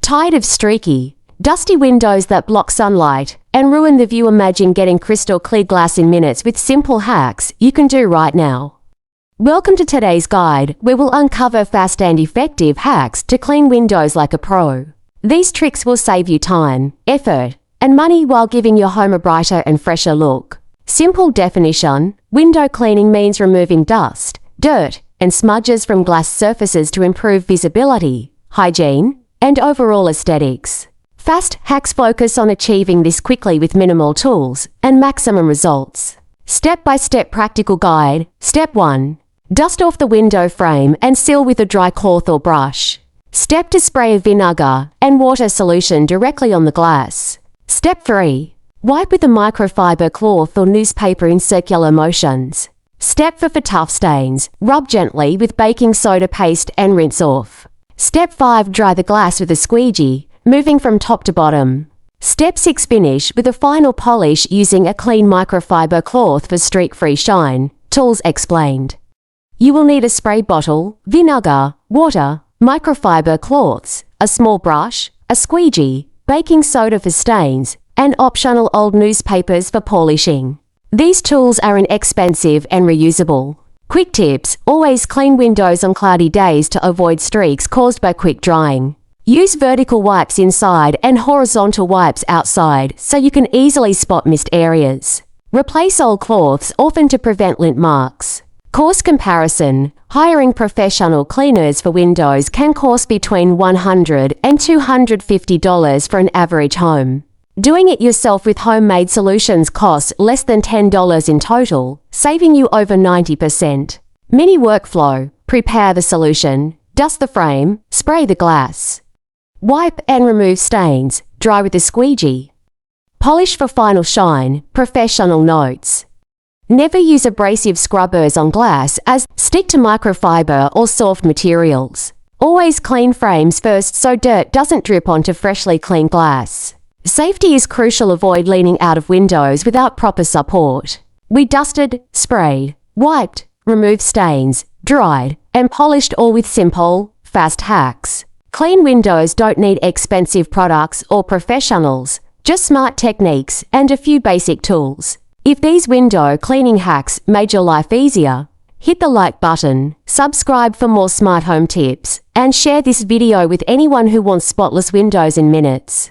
Tired of streaky, dusty windows that block sunlight and ruin the view? Imagine getting crystal clear glass in minutes with simple hacks you can do right now. Welcome to today's guide, where we'll uncover fast and effective hacks to clean windows like a pro. These tricks will save you time, effort, and money while giving your home a brighter and fresher look. Simple definition: window cleaning means removing dust, dirt, and smudges from glass surfaces to improve visibility, hygiene, and overall aesthetics. Fast hacks focus on achieving this quickly with minimal tools and maximum results. Step-by-step practical guide. Step 1. Dust off the window frame and seal with a dry cloth or brush. Step 2. Spray a vinegar and water solution directly on the glass. Step 3. Wipe with a microfiber cloth or newspaper in circular motions. Step 4. For tough stains, rub gently with baking soda paste and rinse off. Step 5. Dry the glass with a squeegee, moving from top to bottom. Step 6. Finish with a final polish using a clean microfiber cloth for streak-free shine. Tools explained. You will need a spray bottle, vinegar, water, microfiber cloths, a small brush, a squeegee, baking soda for stains, and optional old newspapers for polishing. These tools are inexpensive and reusable. Quick tips: always clean windows on cloudy days to avoid streaks caused by quick drying. Use vertical wipes inside and horizontal wipes outside so you can easily spot missed areas. Replace old cloths often to prevent lint marks. Cost comparison: hiring professional cleaners for windows can cost between $100 and $250 for an average home. Doing it yourself with homemade solutions costs less than $10 in total, saving you over 90%. Mini workflow: prepare the solution, dust the frame, spray the glass. Wipe and remove stains, dry with a squeegee. Polish for final shine, professional notes. Never use abrasive scrubbers on glass, as stick to microfiber or soft materials. Always clean frames first so dirt doesn't drip onto freshly cleaned glass. Safety is crucial. Avoid leaning out of windows without proper support. We dusted, sprayed, wiped, removed stains, dried, and polished, all with simple, fast hacks. Clean windows don't need expensive products or professionals, just smart techniques and a few basic tools. If these window cleaning hacks made your life easier, hit the like button, subscribe for more smart home tips, and share this video with anyone who wants spotless windows in minutes.